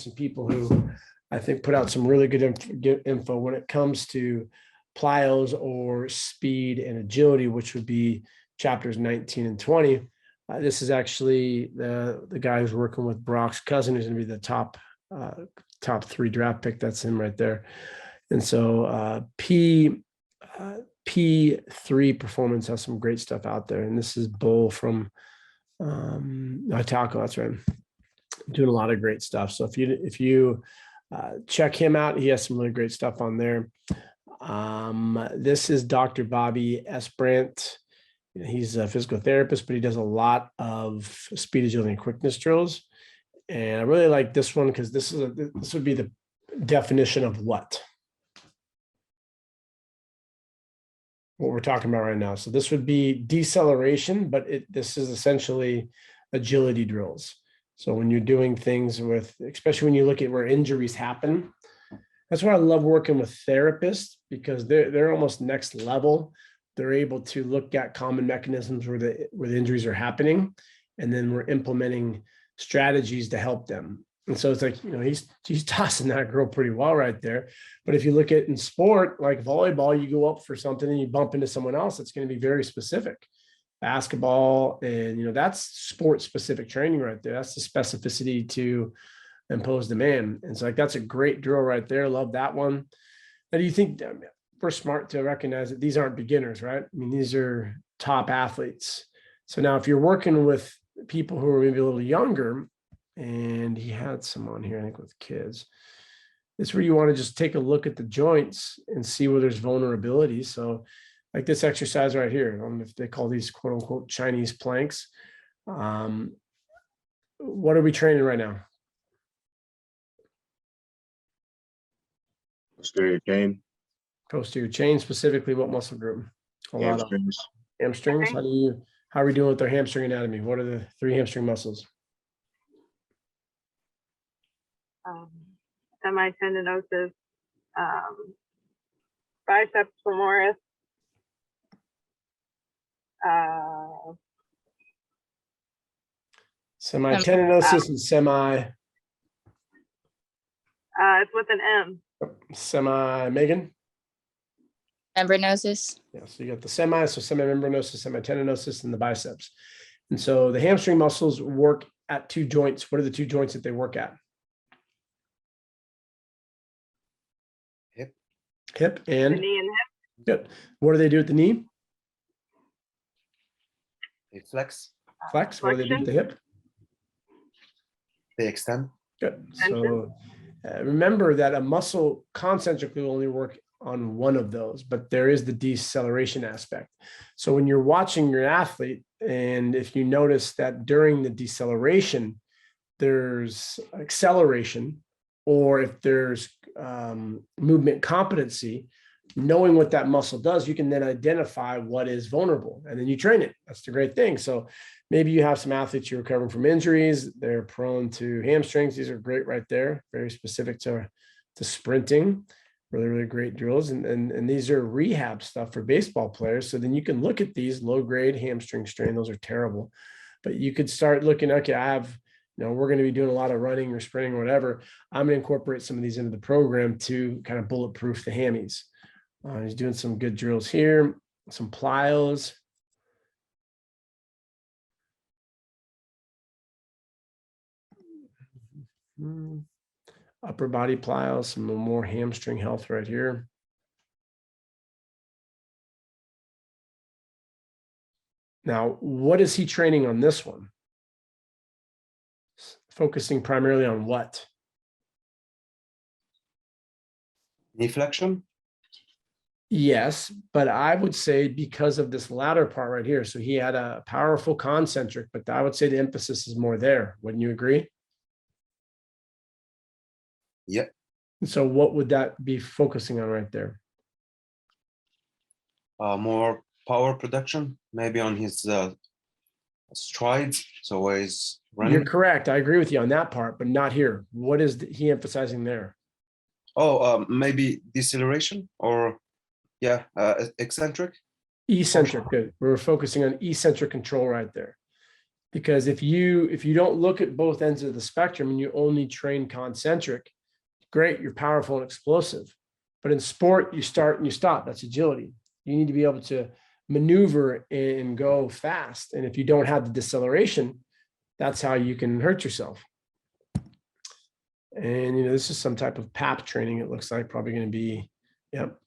some people who I think put out some really good info when it comes to plyos or speed and agility, which would be chapters 19 and 20. This is actually the guy who's working with Brock's cousin, who's going to be the top 3 draft pick. That's him right there. And so P3 Performance has some great stuff out there. And this is Bull from Taco. That's right. Doing a lot of great stuff. So if you check him out, he has some really great stuff on there. This is Dr. Bobby Esperant. He's a physical therapist, but he does a lot of speed, agility, and quickness drills. And I really like this one because this would be the definition of what we're talking about right now. So this would be deceleration, but this is essentially agility drills. So when you're doing things with, especially when you look at where injuries happen, that's why I love working with therapists, because they're almost next level. They're able to look at common mechanisms where the injuries are happening, and then we're implementing strategies to help them. And so it's like, he's tossing that girl pretty well right there. But if you look at in sport, like volleyball, you go up for something and you bump into someone else, it's going to be very specific. Basketball, and that's sport specific training right there. That's the specificity to impose demand. And so that's a great drill right there. Love that one. Now, do you think we're smart to recognize that these aren't beginners, right? I mean, these are top athletes. So now if you're working with people who are maybe a little younger, and he had some on here, I think with kids, it's where you want to just take a look at the joints and see where there's vulnerability. So like this exercise right here, I don't know if they call these quote unquote Chinese planks. What are we training right now? Posterior chain. Posterior chain, specifically what muscle group? Hamstrings. Hamstrings. How are we doing with their hamstring anatomy? What are the 3 hamstring muscles? Semitendinosus, biceps femoris, Semitendinosus and it's with an M. Megan? Membranosus. Yeah, so you got the semimembranosus, semitendinosus, and the biceps. And so the hamstring muscles work at 2 joints. What are the 2 joints that they work at? Hip and The knee and hip. good. What do they do at the knee? They flex. Flex. What do they do at the hip? They extend. Good. So remember that a muscle concentrically will only work on one of those, but there is the deceleration aspect. So when you're watching your athlete, and if you notice that during the deceleration, there's acceleration, or if there's movement competency, knowing what that muscle does, you can then identify what is vulnerable, and then you train it. That's the great thing. So maybe you have some athletes you're recovering from injuries. They're prone to hamstrings. These are great right there. Very specific to sprinting. Really, really great drills. And these are rehab stuff for baseball players. So then you can look at these low grade hamstring strain. Those are terrible. But you could start looking, okay, I have, we're going to be doing a lot of running or sprinting or whatever. I'm going to incorporate some of these into the program to kind of bulletproof the hammies. He's doing some good drills here, some plyos. Upper body plyos, some more hamstring health right here. Now, what is he training on this one? Focusing primarily on what? Knee flexion. Yes, but I would say because of this latter part right here. So he had a powerful concentric, but I would say the emphasis is more there. Wouldn't you agree? Yep. So what would that be focusing on right there? More power production, maybe on his strides. So where he's running. You're correct. I agree with you on that part, but not here. What is he emphasizing there? Oh, maybe deceleration or eccentric. Eccentric. Good. We're focusing on eccentric control right there. Because if you don't look at both ends of the spectrum and you only train concentric, great, you're powerful and explosive. But in sport, you start and you stop. That's agility. You need to be able to maneuver and go fast. And if you don't have the deceleration, that's how you can hurt yourself. And, this is some type of PAP training. It looks like probably going to be, yep.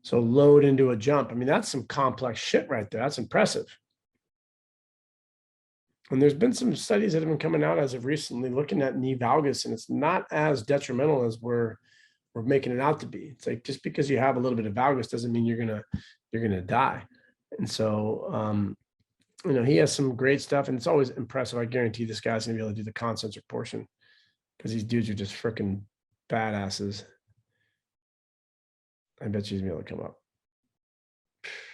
So load into a jump. I mean, that's some complex shit right there. That's impressive. And there's been some studies that have been coming out as of recently looking at knee valgus, and it's not as detrimental as we're making it out to be. It's like, just because you have a little bit of valgus doesn't mean you're gonna die. And so, he has some great stuff, and it's always impressive. I guarantee this guy's gonna be able to do the concentric portion, because these dudes are just freaking badasses. I bet you he's gonna be able to come up.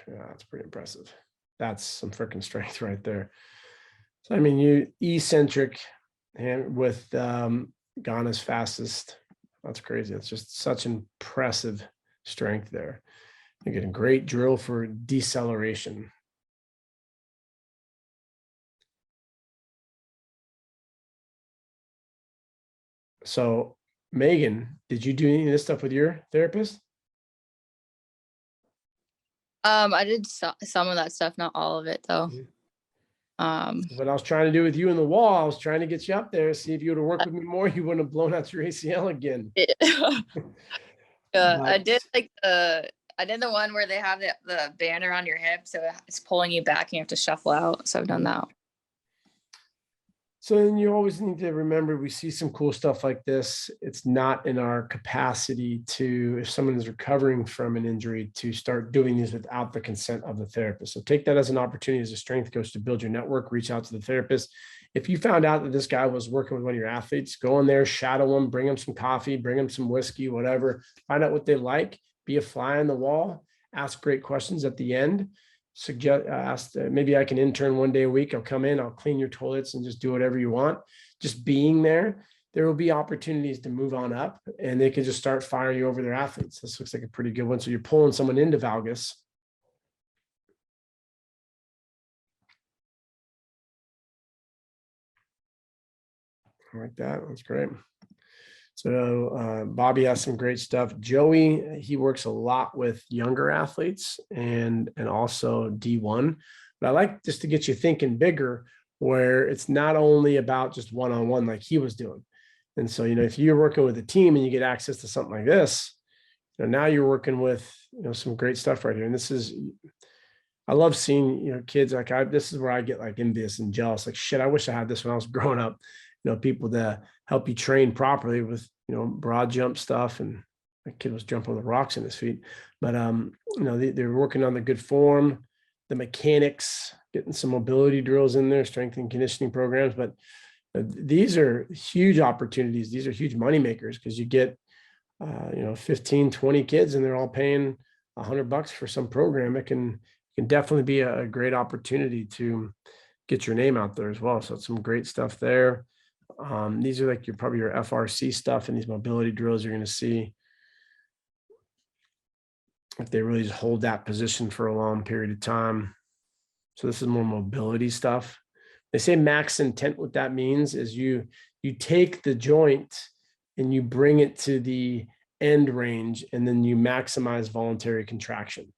Yeah, that's pretty impressive. That's some freaking strength right there. So, I mean, you eccentric and with Ghana's fastest. That's crazy. It's just such impressive strength there. You're getting great drill for deceleration. So, Megan, did you do any of this stuff with your therapist? I did some of that stuff, not all of it though. What I was trying to do with you in the wall, I was trying to get you up there, see if you would have worked with me more, you wouldn't have blown out your ACL again. I did I did the one where they have the band around your hip, so it's pulling you back and you have to shuffle out. So I've done that. So then you always need to remember, we see some cool stuff like this. It's not in our capacity to, if someone is recovering from an injury, to start doing these without the consent of the therapist. So take that as an opportunity as a strength coach to build your network, reach out to the therapist. If you found out that this guy was working with one of your athletes, go in there, shadow him, bring him some coffee, bring him some whiskey, whatever, find out what they like, be a fly on the wall, ask great questions at the end. Suggest maybe I can intern one day a week. I'll come in, I'll clean your toilets and just do whatever you want. Just being there will be opportunities to move on up, and they can just start firing you over their athletes. This looks like a pretty good one. So you're pulling someone into valgus. Like that. That's great. So Bobby has some great stuff. Joey, he works a lot with younger athletes and also D1. But I like just to get you thinking bigger, where it's not only about just one-on-one like he was doing. And so, if you're working with a team and you get access to something like this, now you're working with, some great stuff right here. And this is, I love seeing, kids like this is where I get like envious and jealous. Like, shit, I wish I had this when I was growing up. People that help you train properly with, broad jump stuff. And the kid was jumping with rocks in his feet. But, they're working on the good form, the mechanics, getting some mobility drills in there, strength and conditioning programs. But these are huge opportunities. These are huge money makers, because you get, 15, 20 kids and they're all paying $100 for some program. It can definitely be a great opportunity to get your name out there as well. So it's some great stuff there. These are like probably your FRC stuff, and these mobility drills you're going to see if they really just hold that position for a long period of time. So this is more mobility stuff. They say max intent. What that means is you take the joint and you bring it to the end range, and then you maximize voluntary contraction.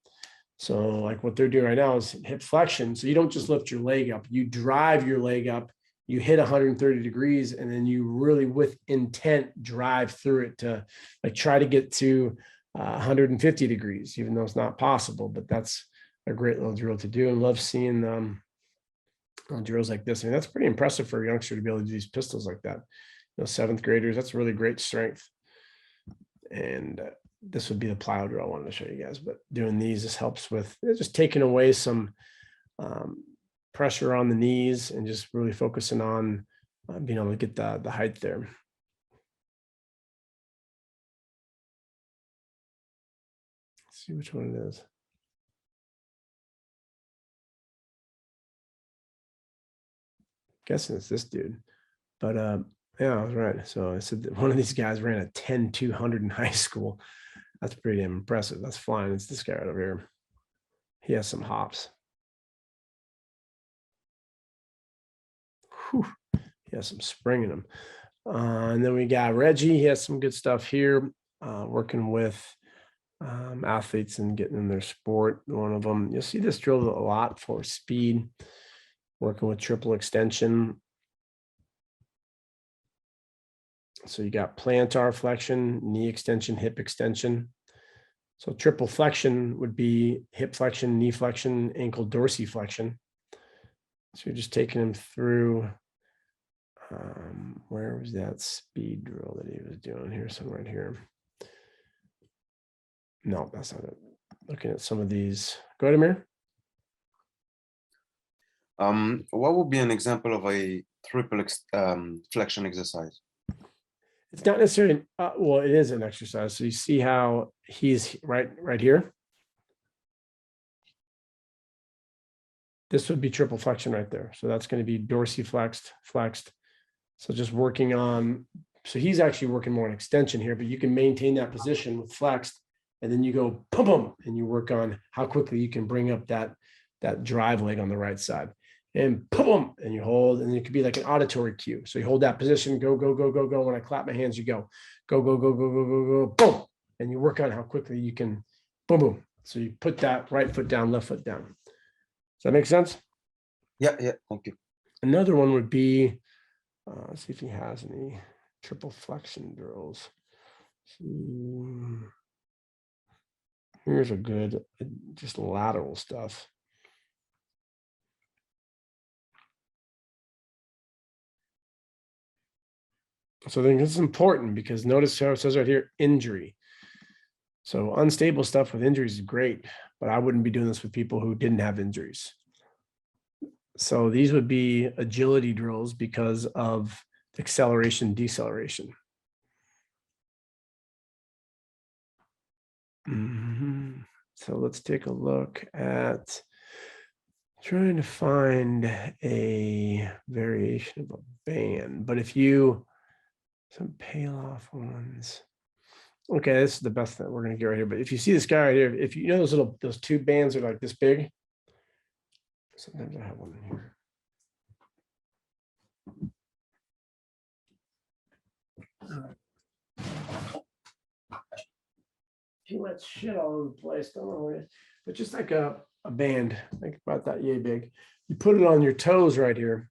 So like what they're doing right now is hip flexion. So you don't just lift your leg up, you drive your leg up, you hit 130 degrees, and then you really with intent drive through it to like try to get to 150 degrees, even though it's not possible. But that's a great little drill to do, and love seeing drills like this. I mean, that's pretty impressive for a youngster to be able to do these pistols like that. 7th graders, that's really great strength. And this would be the plyo drill I wanted to show you guys. But doing these, this helps with just taking away some pressure on the knees and just really focusing on being able to get the height there. Let's see which one it is. Guessing it's this dude, but yeah, I was right. So I said that one of these guys ran a 10-200 in high school. That's pretty damn impressive. That's flying. It's this guy right over here. He has some hops. whew, he has some spring in him. And then we got Reggie. He has some good stuff here, working with athletes and getting in their sport. One of them, you'll see this drilled a lot for speed, working with triple extension. So you got plantar flexion, knee extension, hip extension. So triple flexion would be hip flexion, knee flexion, ankle dorsiflexion. So you're just taking him through, where was that speed drill that he was doing here? Somewhere right here. No, that's not it. Looking at some of these. Go ahead, Amir. What would be an example of a triple flexion exercise? It's not necessarily, well, it is an exercise. So you see how he's right here. This would be triple flexion right there. So that's going to be dorsiflexed, flexed. So just working on, so he's actually working more on extension here, but you can maintain that position with flexed, and then you go boom, boom, and you work on how quickly you can bring up that drive leg on the right side. And boom, and you hold, and it could be like an auditory cue. So you hold that position, go, go, go, go, go. When I clap my hands, you go, go, go, go, go, go, go, go, boom. And you work on how quickly you can boom, boom. So you put that right foot down, left foot down. Does that make sense? Yeah, thank you. Another one would be, let's see if he has any triple flexion drills. Here's a good, just lateral stuff. So I think this is important because notice how it says right here, injury. So unstable stuff with injuries is great, but I wouldn't be doing this with people who didn't have injuries. So these would be agility drills because of acceleration, deceleration. So let's take a look at trying to find a variation of a band, but if you, some pale off ones. Okay, this is the best that we're going to get right here. But if you see this guy right here, if you know those two bands are like this big. Sometimes I have one in here. Too much shit all over the place. Don't worry. But just like a band, like about that yay big. You put it on your toes right here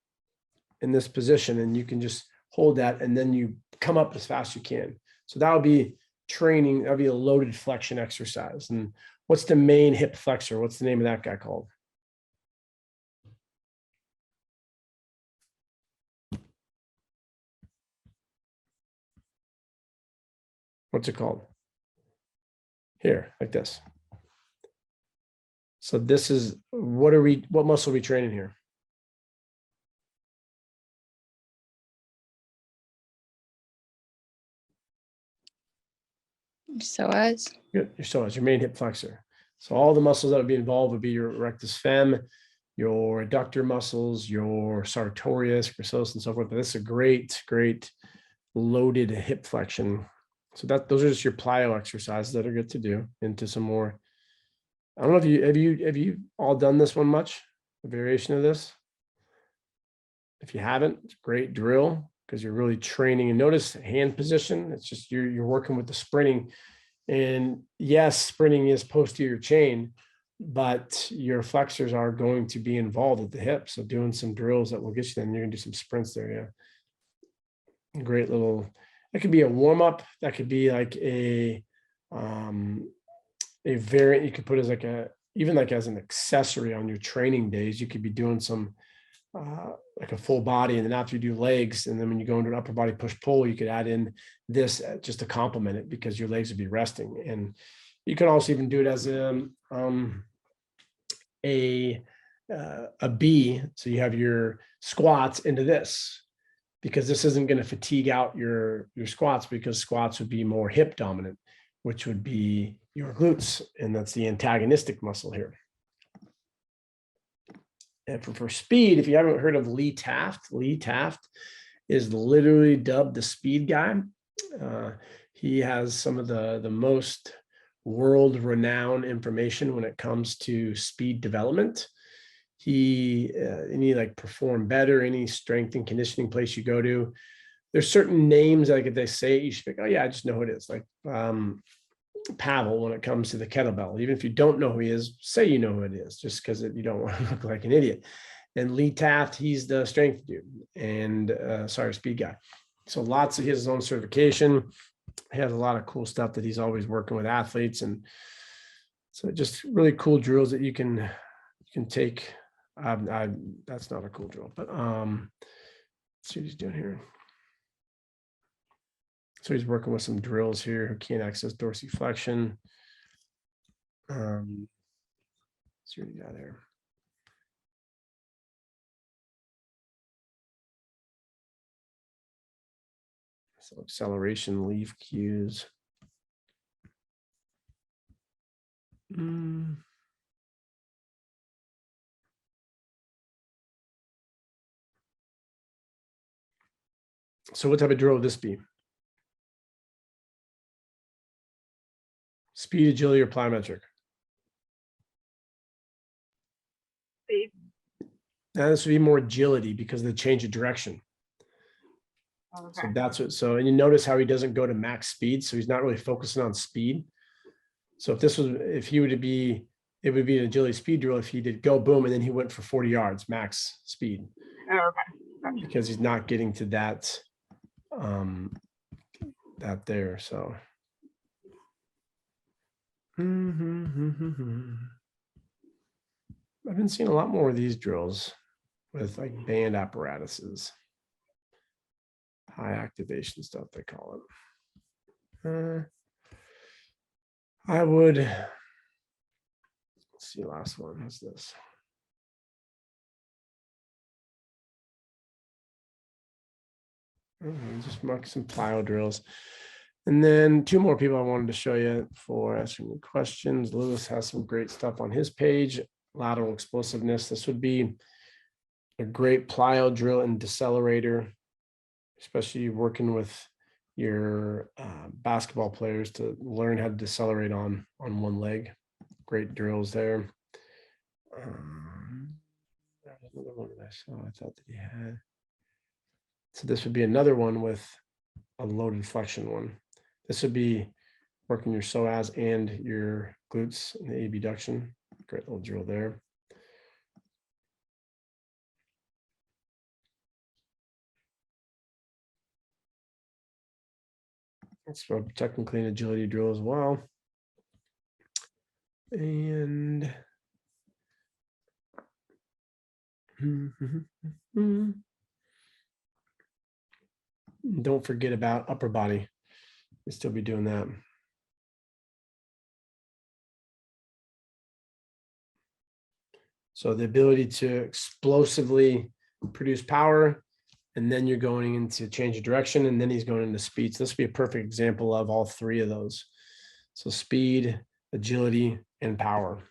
in this position, and you can just hold that, and then you come up as fast as you can. So that would be training. That'd be a loaded flexion exercise. And what's the main hip flexor? What's the name of that guy called? What's it called? Here, like this. So this is, what muscle are we training here? Psoas. Good. Your psoas, your main hip flexor. So all the muscles that would be involved would be your rectus fem, your adductor muscles, your sartorius, gracilis, and so forth. But this is a great loaded hip flexion. So those are just your plyo exercises that are good to do. Into some more. I don't know if have you all done this one much? A variation of this? If you haven't, it's a great drill because you're really training. And notice hand position. It's just you're working with the sprinting. And yes, sprinting is posterior chain, but your flexors are going to be involved at the hip. So doing some drills that will get you then, you're gonna do some sprints there. Yeah. Great little, that could be a warm-up. That could be like a variant you could put as like even like as an accessory on your training days. You could be doing some like a full body, and then after you do legs, and then when you go into an upper body push pull, you could add in this just to complement it because your legs would be resting. And you can also even do it as a B. So you have your squats into this, because this isn't going to fatigue out your squats, because squats would be more hip dominant, which would be your glutes, and that's the antagonistic muscle here. And for speed, if you haven't heard of Lee Taft is literally dubbed the speed guy. He has some of the most world-renowned information when it comes to speed development. any like perform better, any strength and conditioning place you go to, there's certain names, like if they say it, you should think, oh yeah, I just know who it is. Like Pavel, when it comes to the kettlebell, even if you don't know who he is, say you know who it is, just because you don't want to look like an idiot. And Lee Taft, he's the strength dude, and speed guy. So lots of his own certification. He has a lot of cool stuff that he's always working with athletes, and so just really cool drills that you can take. That's not a cool drill, but let's see what he's doing here. So he's working with some drills here who can't access dorsiflexion. Let's see what he got there. So acceleration, leaf cues. So what type of drill would this be? Speed, agility, or plyometric? Speed. Now this would be more agility because of the change of direction. Okay. So that's what, so, and you notice how he doesn't go to max speed. So he's not really focusing on speed. So if he were to be, it would be an agility speed drill if he did go boom and then he went for 40 yards max speed. Oh, okay. Because he's not getting to that, that there. So. I've been seeing a lot more of these drills with like band apparatuses. High activation stuff, they call it. I would, let's see, last one, what's this? Just mark some plyo drills. And then two more people I wanted to show you for asking me questions. Lewis has some great stuff on his page. Lateral explosiveness. This would be a great plyo drill and decelerator, especially working with your basketball players to learn how to decelerate on one leg. Great drills there. There's another one that I saw, I thought that he had. So this would be another one with a loaded flexion one. This would be working your psoas and your glutes and the abduction. Great little drill there. That's technically an agility drill as well. And don't forget about upper body. You'll still be doing that. So the ability to explosively produce power, and then you're going into change of direction, and then he's going into speed. So this would be a perfect example of all three of those. So speed, agility, and power.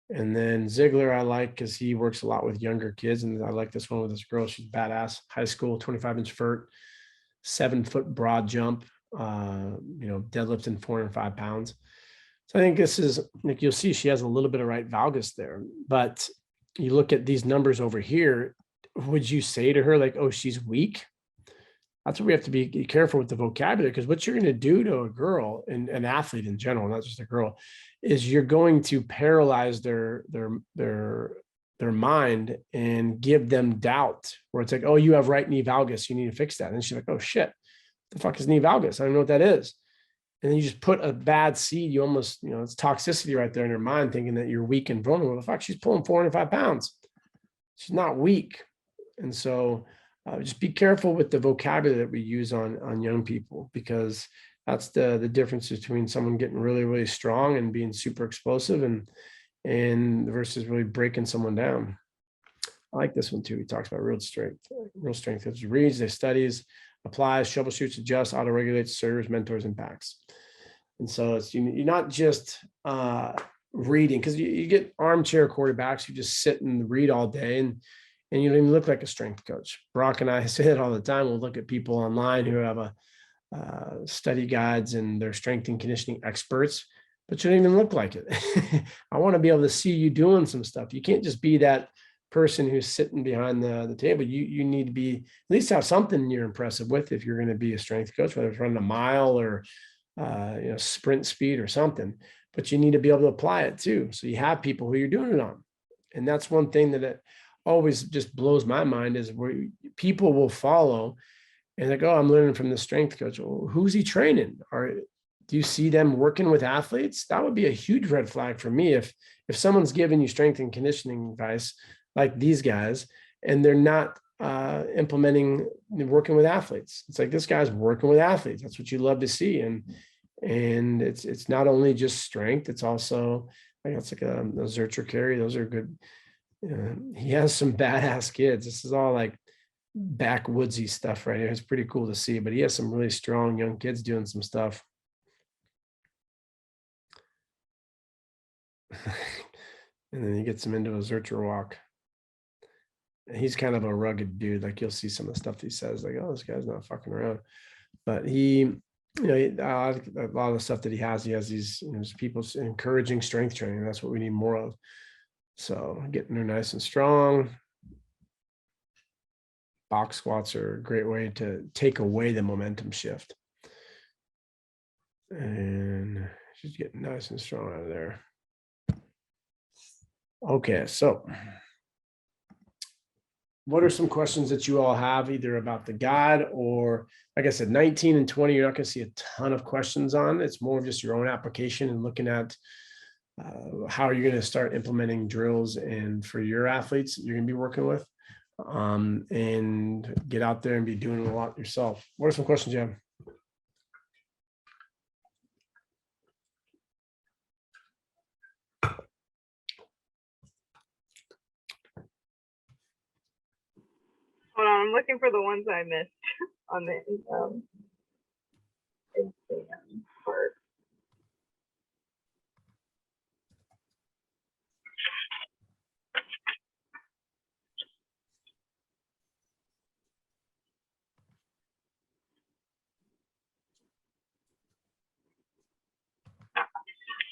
And then Ziegler I like because he works a lot with younger kids, and I like this one with this girl. She's badass. High school, 25-inch vert, 7-foot broad jump, deadlifting 405 pounds. So I think this is, like, you'll see she has a little bit of right valgus there, but you look at these numbers over here, would you say to her like, oh, she's weak? That's what we have to be careful with the vocabulary, because what you're going to do to a girl and an athlete in general, not just a girl, is you're going to paralyze their mind and give them doubt, where it's like, oh, you have right knee valgus, you need to fix that. And she's like, oh shit, the fuck is knee valgus? I don't know what that is. And then you just put a bad seed, you almost, it's toxicity right there in her mind, thinking that you're weak and vulnerable. The fuck, she's pulling 405 pounds. She's not weak. And so just be careful with the vocabulary that we use on young people, because that's the difference between someone getting really, really strong and being super explosive and versus really breaking someone down. I like this one too. He talks about real strength. It reads, their studies, applies, troubleshoots, adjusts, auto-regulates, serves, mentors, impacts. And so it's, you're not just reading, because you get armchair quarterbacks who just sit and read all day, and you don't even look like a strength coach. Brock and I say it all the time. We'll look at people online who have study guides and they're strength and conditioning experts, but you don't even look like it. I want to be able to see you doing some stuff. You can't just be that person who's sitting behind the table. You need to be at least have something you're impressive with if you're going to be a strength coach, whether it's running a mile or sprint speed or something. But you need to be able to apply it too. So you have people who you're doing it on. And that's one thing that it always just blows my mind is where people will follow and like, oh, I'm learning from the strength coach. Well, who's he training? Or do you see them working with athletes? That would be a huge red flag for me if someone's giving you strength and conditioning advice like these guys and they're not implementing working with athletes. It's like this guy's working with athletes. That's what you love to see. And it's not only just strength, it's also like it's like a Zurcher carry. Those are good. He has some badass kids. This is all like backwoodsy stuff right here. It's pretty cool to see, but he has some really strong young kids doing some stuff. And then he gets him into a Zurcher walk. And he's kind of a rugged dude. Like you'll see some of the stuff he says, like, oh, this guy's not fucking around. But he, a lot of the stuff that he has these, people encouraging strength training. That's what we need more of. So getting her nice and strong. Box squats are a great way to take away the momentum shift. And she's getting nice and strong out of there. Okay, so what are some questions that you all have either about the guide or, like I said, 19 and 20, you're not going to see a ton of questions on. It's more of just your own application and looking at how you're going to start implementing drills and for your athletes you're going to be working with, and get out there and be doing a lot yourself. What are some questions you have? Hold on, I'm looking for the ones I missed on the exam part.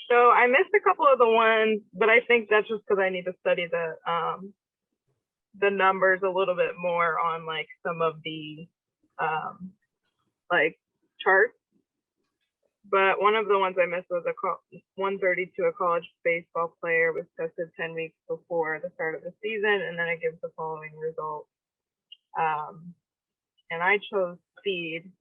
So I missed a couple of the ones, but I think that's just because I need to study the numbers a little bit more on like some of the like charts. But one of the ones I missed was 132, a college baseball player was tested 10 weeks before the start of the season, and then it gives the following results. And I chose speed